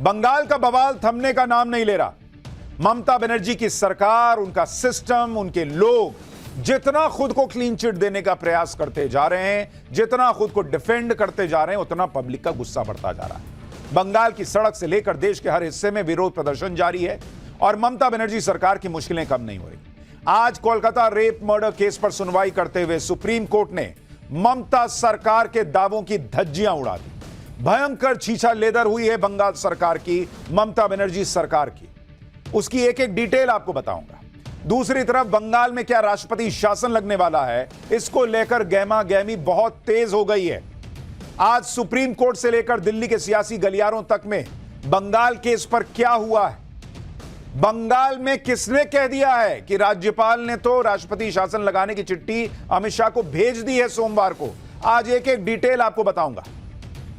बंगाल का बवाल थमने का नाम नहीं ले रहा। ममता बनर्जी की सरकार, उनका सिस्टम, उनके लोग जितना खुद को क्लीन चिट देने का प्रयास करते जा रहे हैं, जितना खुद को डिफेंड करते जा रहे हैं, उतना पब्लिक का गुस्सा बढ़ता जा रहा है। बंगाल की सड़क से लेकर देश के हर हिस्से में विरोध प्रदर्शन जारी है और ममता बनर्जी सरकार की मुश्किलें कम नहीं हो रही। आज कोलकाता रेप मर्डर केस पर सुनवाई करते हुए सुप्रीम कोर्ट ने ममता सरकार के दावों की धज्जियां उड़ा दी। भयंकर छीछा लेदर हुई है बंगाल सरकार की, ममता बनर्जी सरकार की। उसकी एक एक डिटेल आपको बताऊंगा। दूसरी तरफ बंगाल में क्या राष्ट्रपति शासन लगने वाला है, इसको लेकर गहमा गहमी बहुत तेज हो गई है। आज सुप्रीम कोर्ट से लेकर दिल्ली के सियासी गलियारों तक में बंगाल केस पर क्या हुआ है, बंगाल में किसने कह दिया है कि राज्यपाल ने तो राष्ट्रपति शासन लगाने की चिट्ठी अमित शाह को भेज दी है सोमवार को। आज एक एक डिटेल आपको बताऊंगा।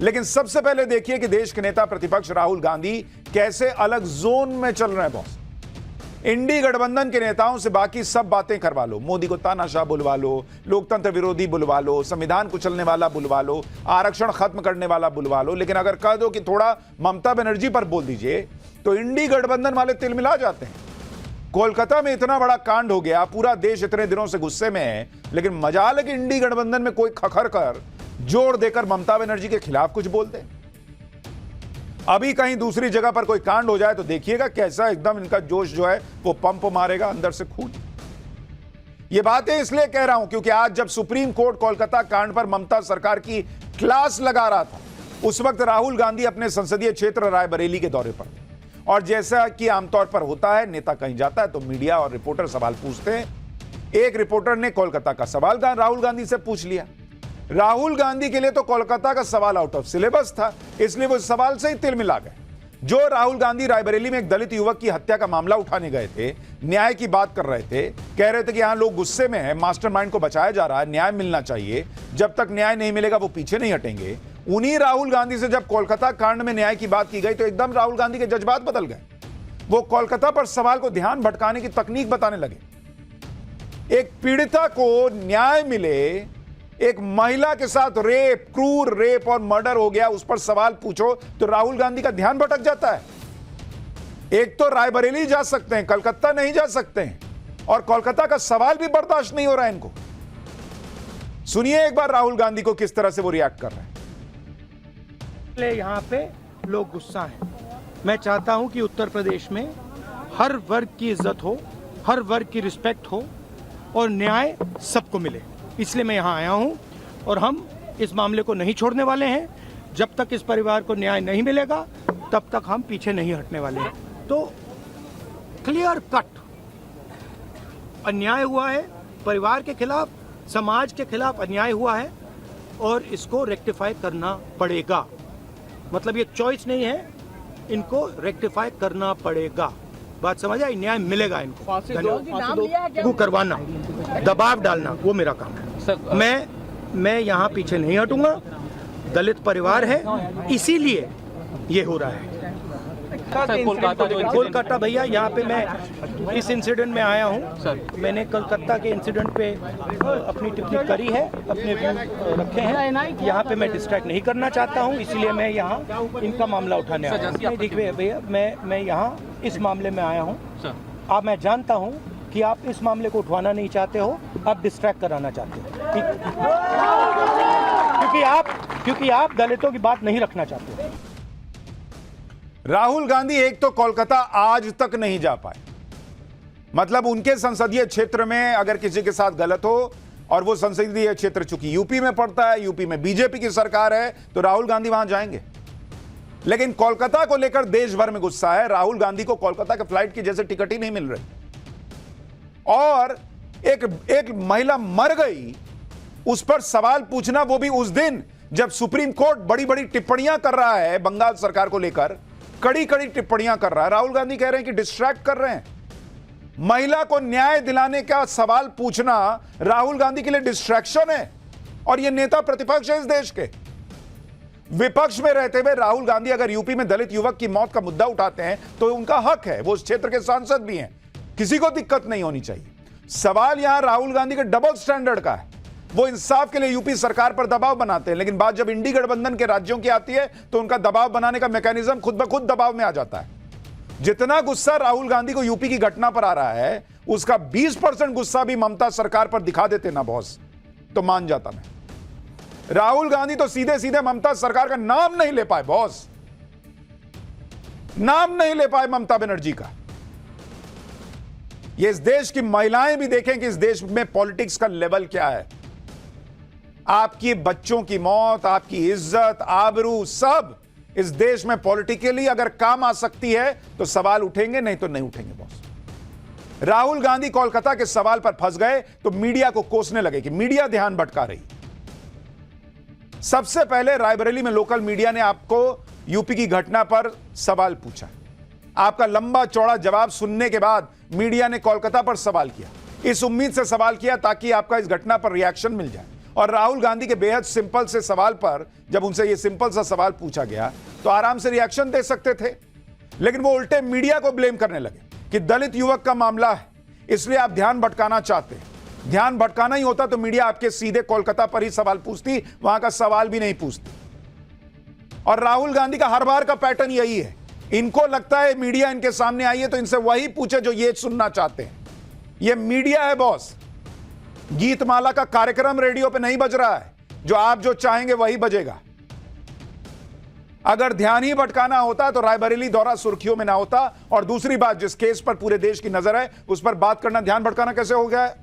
लेकिन सबसे पहले देखिए कि देश के नेता प्रतिपक्ष राहुल गांधी कैसे अलग जोन में चल रहे हैं। बॉस, इंडी गठबंधन के नेताओं से बाकी सब बातें करवा लो, मोदी को तानाशाह बुलवा लो, लोकतंत्र विरोधी बुलवा लो, संविधान कुचलने वाला बुलवा लो, आरक्षण खत्म करने वाला बुलवा लो, लेकिन अगर कह दो कि थोड़ा ममता बनर्जी पर बोल दीजिए तो इंडी गठबंधन वाले तिलमिला जाते हैं। कोलकाता में इतना बड़ा कांड हो गया, पूरा देश इतने दिनों से गुस्से में है, लेकिन मजाल है कि इंडी गठबंधन में कोई खखर कर जोर देकर ममता बनर्जी के खिलाफ कुछ बोल दे। अभी कहीं दूसरी जगह पर कोई कांड हो जाए तो देखिएगा कैसा एकदम इनका जोश जो है वो पंप मारेगा अंदर से खून। ये बातें इसलिए कह रहा हूं क्योंकि आज जब सुप्रीम कोर्ट कोलकाता कांड पर ममता सरकार की क्लास लगा रहा था, उस वक्त राहुल गांधी अपने संसदीय क्षेत्र रायबरेली के दौरे पर थे। और जैसा कि आमतौर पर होता है, नेता कहीं जाता है तो मीडिया और रिपोर्टर सवाल पूछते हैं। एक रिपोर्टर ने कोलकाता का सवाल राहुल गांधी से पूछ लिया। राहुल गांधी के लिए तो कोलकाता का सवाल आउट ऑफ सिलेबस था, इसलिए वो सवाल से ही तिलमिला गए। जो राहुल गांधी रायबरेली में एक दलित युवक की हत्या का मामला उठाने गए थे, न्याय की बात कर रहे थे, कह रहे थे कि यहां लोग गुस्से में हैं, मास्टरमाइंड को बचाया जा रहा है, न्याय मिलना चाहिए, जब तक न्याय नहीं मिलेगा वो पीछे नहीं हटेंगे। उन्हीं राहुल गांधी से जब कोलकाता कांड में न्याय की बात की गई तो एकदम राहुल गांधी के जज्बात बदल गए। वो कोलकाता पर सवाल को ध्यान भटकाने की तकनीक बताने लगे। एक पीड़िता को न्याय मिले, एक महिला के साथ रेप, क्रूर रेप और मर्डर हो गया, उस पर सवाल पूछो तो राहुल गांधी का ध्यान भटक जाता है। एक तो रायबरेली जा सकते हैं, कलकत्ता नहीं जा सकते हैं, और कोलकाता का सवाल भी बर्दाश्त नहीं हो रहा है इनको। सुनिए एक बार राहुल गांधी को किस तरह से वो रिएक्ट कर रहे हैं। यहाँ पे लोग गुस्सा हैं। मैं चाहता हूं कि उत्तर प्रदेश में हर वर्ग की इज्जत हो, हर वर्ग की रिस्पेक्ट हो और न्याय सबको मिले, इसलिए मैं यहाँ आया हूँ। और हम इस मामले को नहीं छोड़ने वाले हैं। जब तक इस परिवार को न्याय नहीं मिलेगा तब तक हम पीछे नहीं हटने वाले हैं। तो क्लियर कट अन्याय हुआ है, परिवार के खिलाफ, समाज के खिलाफ अन्याय हुआ है और इसको रेक्टिफाई करना पड़ेगा। मतलब ये चॉइस नहीं है, इनको रेक्टिफाई करना पड़ेगा। बात समझ आई? न्याय मिलेगा इनको। वो करवाना, दबाव डालना, वो मेरा काम है। मैं यहाँ पीछे नहीं हटूंगा। दलित परिवार है, इसीलिए ये हो रहा है। कोलकाता भैया, यहाँ पे मैं इस इंसिडेंट में आया हूँ। मैंने कलकत्ता के इंसिडेंट पे अपनी टिप्पणी करी है, अपने व्यू रखे हैं। यहाँ पे मैं डिस्ट्रैक्ट नहीं करना चाहता हूँ, इसलिए मैं यहाँ इनका मामला उठाने आया हूँ। देखिए भैया, मैं यहाँ इस मामले में आया हूँ। अब मैं जानता हूँ कि आप इस मामले को उठवाना नहीं चाहते हो, आप डिस्ट्रैक्ट कराना चाहते हो, क्योंकि आप दलितों की बात नहीं रखना चाहते हो। राहुल गांधी एक तो कोलकाता आज तक नहीं जा पाए। मतलब उनके संसदीय क्षेत्र में अगर किसी के साथ गलत हो, और वो संसदीय क्षेत्र चूंकि यूपी में पड़ता है, यूपी में बीजेपी की सरकार है, तो राहुल गांधी वहां जाएंगे। लेकिन कोलकाता को लेकर देश भर में गुस्सा है। राहुल गांधी को कोलकाता के फ्लाइट की जैसे टिकट ही नहीं मिल रही, और एक महिला मर गई, उस पर सवाल पूछना, वो भी उस दिन जब सुप्रीम कोर्ट बड़ी बड़ी टिप्पणियां कर रहा है बंगाल सरकार को लेकर, कड़ी कड़ी टिप्पणियां कर रहा है। राहुल गांधी कह रहे हैं कि डिस्ट्रैक्ट कर रहे हैं। महिला को न्याय दिलाने का सवाल पूछना राहुल गांधी के लिए डिस्ट्रैक्शन है। और ये नेता प्रतिपक्ष है इस देश के। विपक्ष में रहते हुए राहुल गांधी अगर यूपी में दलित युवक की मौत का मुद्दा उठाते हैं तो उनका हक है, वो उस क्षेत्र के सांसद भी हैं, किसी को दिक्कत नहीं होनी चाहिए। सवाल यहां राहुल गांधी के डबल स्टैंडर्ड का है। वो इंसाफ के लिए यूपी सरकार पर दबाव बनाते हैं, लेकिन बात जब इंडी गठबंधन के राज्यों की आती है तो उनका दबाव बनाने का मैकेनिज्म खुद ब खुद दबाव में आ जाता है। जितना गुस्सा राहुल गांधी को यूपी की घटना पर आ रहा है, उसका 20% गुस्सा भी ममता सरकार पर दिखा देते ना बॉस, तो मान जाता मैं। राहुल गांधी तो सीधे सीधे ममता सरकार का नाम नहीं ले पाए बॉस, नाम नहीं ले पाए ममता बनर्जी का। ये इस देश की महिलाएं भी देखें कि इस देश में पॉलिटिक्स का लेवल क्या है। आपकी बच्चों की मौत, आपकी इज्जत, आबरू, सब इस देश में पॉलिटिकली अगर काम आ सकती है तो सवाल उठेंगे, नहीं तो नहीं उठेंगे बॉस। राहुल गांधी कोलकाता के सवाल पर फंस गए तो मीडिया को कोसने लगे कि मीडिया ध्यान भटका रही। सबसे पहले रायबरेली में लोकल मीडिया ने आपको यूपी की घटना पर सवाल पूछा। आपका लंबा चौड़ा जवाब सुनने के बाद मीडिया ने कोलकाता पर सवाल किया। इस उम्मीद से सवाल किया ताकि आपका इस घटना पर रिएक्शन मिल जाए। और राहुल गांधी के बेहद सिंपल से सवाल पर जब उनसे यह सिंपल सा सवाल पूछा गया तो आराम से रिएक्शन दे सकते थे, लेकिन वो उल्टे मीडिया को ब्लेम करने लगे कि दलित युवक का मामला है, इसलिए आप ध्यान भटकाना चाहते हैं। ध्यान भटकाना ही होता तो मीडिया आपके सीधे कोलकाता पर ही सवाल पूछती, वहां का सवाल भी नहीं पूछती। और राहुल गांधी का हर बार का पैटर्न यही है, इनको लगता है मीडिया इनके सामने आई है तो इनसे वही पूछे जो ये सुनना चाहते हैं। ये मीडिया है बॉस। गीतमाला का कार्यक्रम रेडियो पे नहीं बज रहा है, जो आप जो चाहेंगे वही बजेगा। अगर ध्यान ही भटकाना होता तो रायबरेली दौरा सुर्खियों में ना होता। और दूसरी बात, जिस केस पर पूरे देश की नजर है उस पर बात करना ध्यान भटकाना कैसे हो गया है?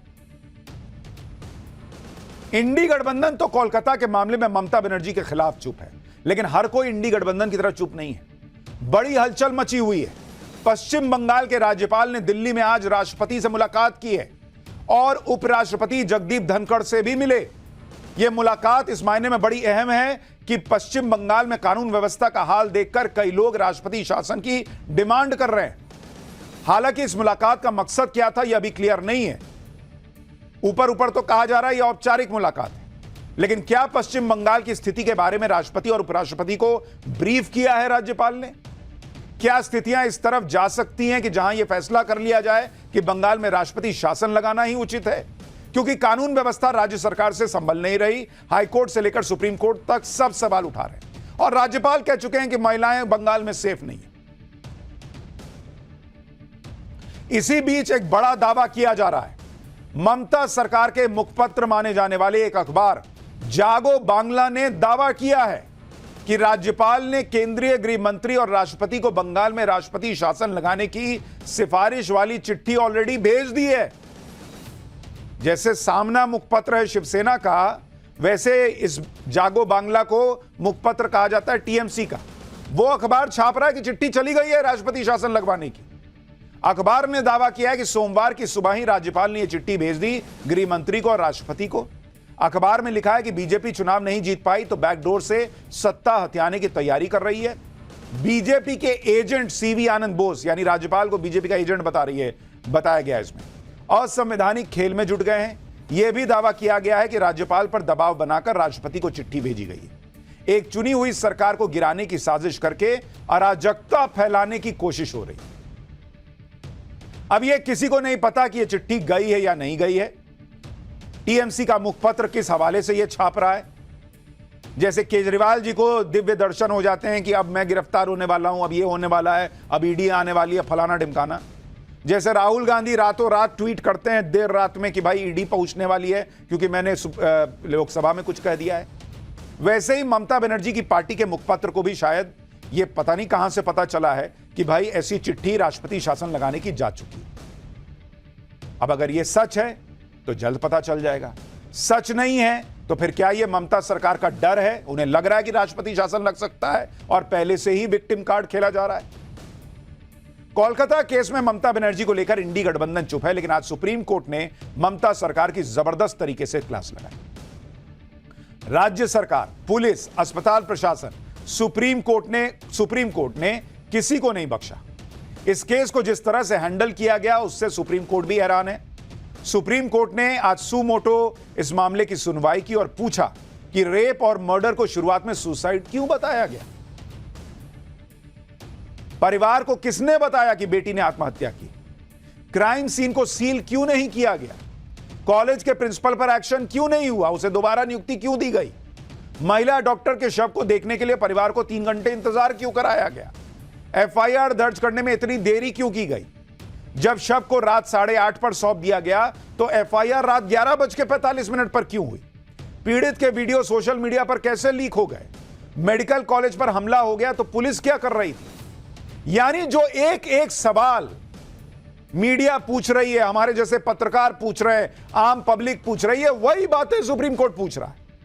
इंडी गठबंधन तो कोलकाता के मामले में ममता बनर्जी के खिलाफ चुप है, लेकिन हर कोई इंडी गठबंधन की तरह चुप नहीं है। बड़ी हलचल मची हुई है। पश्चिम बंगाल के राज्यपाल ने दिल्ली में आज राष्ट्रपति से मुलाकात की है और उपराष्ट्रपति जगदीप धनखड़ से भी मिले। यह मुलाकात इस मायने में बड़ी अहम है कि पश्चिम बंगाल में कानून व्यवस्था का हाल देखकर कई लोग राष्ट्रपति शासन की डिमांड कर रहे हैं। हालांकि इस मुलाकात का मकसद क्या था यह अभी क्लियर नहीं है। ऊपर ऊपर तो कहा जा रहा है यह औपचारिक मुलाकात है, लेकिन क्या पश्चिम बंगाल की स्थिति के बारे में राष्ट्रपति और उपराष्ट्रपति को ब्रीफ किया है राज्यपाल ने? क्या स्थितियां इस तरफ जा सकती हैं कि जहां यह फैसला कर लिया जाए कि बंगाल में राष्ट्रपति शासन लगाना ही उचित है? क्योंकि कानून व्यवस्था राज्य सरकार से संभल नहीं रही। हाईकोर्ट से लेकर सुप्रीम कोर्ट तक सब सवाल उठा रहे हैं और राज्यपाल कह चुके हैं कि महिलाएं बंगाल में सेफ नहीं है। इसी बीच एक बड़ा दावा किया जा रहा है। ममता सरकार के मुखपत्र माने जाने वाले एक अखबार जागो बांग्ला ने दावा किया है कि राज्यपाल ने केंद्रीय गृह मंत्री और राष्ट्रपति को बंगाल में राष्ट्रपति शासन लगाने की सिफारिश वाली चिट्ठी ऑलरेडी भेज दी है। जैसे सामना मुखपत्र है शिवसेना का, वैसे इस जागो बांग्ला को मुखपत्र कहा जाता है टीएमसी का। वो अखबार छाप रहा है कि चिट्ठी चली गई है राष्ट्रपति शासन लगवाने की। अखबार ने दावा किया है कि सोमवार की सुबह ही राज्यपाल ने यह चिट्ठी भेज दी गृह मंत्री को और राष्ट्रपति को। अखबार में लिखा है कि बीजेपी चुनाव नहीं जीत पाई तो बैकडोर से सत्ता हथियाने की तैयारी कर रही है। बीजेपी के एजेंट सीवी आनंद बोस, यानी राज्यपाल को बीजेपी का एजेंट बताया गया। इसमें असंवैधानिक खेल में जुट गए हैं। यह भी दावा किया गया है कि राज्यपाल पर दबाव बनाकर राष्ट्रपति को चिट्ठी भेजी गई है। एक चुनी हुई सरकार को गिराने की साजिश करके अराजकता फैलाने की कोशिश हो रही है। अब यह किसी को नहीं पता कि यह चिट्ठी गई है या नहीं गई है। टीएमसी का मुखपत्र किस हवाले से यह छाप रहा है। जैसे केजरीवाल जी को दिव्य दर्शन हो जाते हैं कि अब मैं गिरफ्तार होने वाला हूं, अब ये होने वाला है, अब ईडी आने वाली है, फलाना ढिमकाना। जैसे राहुल गांधी रातों रात ट्वीट करते हैं देर रात में कि भाई ईडी पहुंचने वाली है क्योंकि मैंने लोकसभा में कुछ कह दिया है, वैसे ही ममता बनर्जी की पार्टी के मुखपत्र को भी शायद ये पता नहीं कहां से पता चला है कि भाई ऐसी चिट्ठी राष्ट्रपति शासन लगाने की जा चुकी है। अब अगर यह सच है तो जल्द पता चल जाएगा, सच नहीं है तो फिर क्या यह ममता सरकार का डर है? उन्हें लग रहा है कि राष्ट्रपति शासन लग सकता है और पहले से ही विक्टिम कार्ड खेला जा रहा है। कोलकाता केस में ममता बनर्जी को लेकर इंडी गठबंधन चुप है, लेकिन आज सुप्रीम कोर्ट ने ममता सरकार की जबरदस्त तरीके से क्लास लगाई। राज्य सरकार, पुलिस, अस्पताल प्रशासन, सुप्रीम कोर्ट ने किसी को नहीं बख्शा। इस केस को जिस तरह से हैंडल किया गया उससे सुप्रीम कोर्ट भी हैरान है। सुप्रीम कोर्ट ने आज सुमोटो इस मामले की सुनवाई की और पूछा कि रेप और मर्डर को शुरुआत में सुसाइड क्यों बताया गया। परिवार को किसने बताया कि बेटी ने आत्महत्या की? क्राइम सीन को सील क्यों नहीं किया गया? कॉलेज के प्रिंसिपल पर एक्शन क्यों नहीं हुआ? उसे दोबारा नियुक्ति क्यों दी गई? महिला डॉक्टर के शव को देखने के लिए परिवार को 3 घंटे इंतजार क्यों कराया गया? एफआईआर दर्ज करने में इतनी देरी क्यों की गई? जब शव को रात 8:30 पर सौंप दिया गया तो एफआईआर रात 11:45 पर क्यों हुई? पीड़ित के वीडियो सोशल मीडिया पर कैसे लीक हो गए? मेडिकल कॉलेज पर हमला हो गया तो पुलिस क्या कर रही थी? यानी जो एक एक सवाल मीडिया पूछ रही है, हमारे जैसे पत्रकार पूछ रहे हैं, आम पब्लिक पूछ रही है, वही बातें सुप्रीम कोर्ट पूछ रहा है।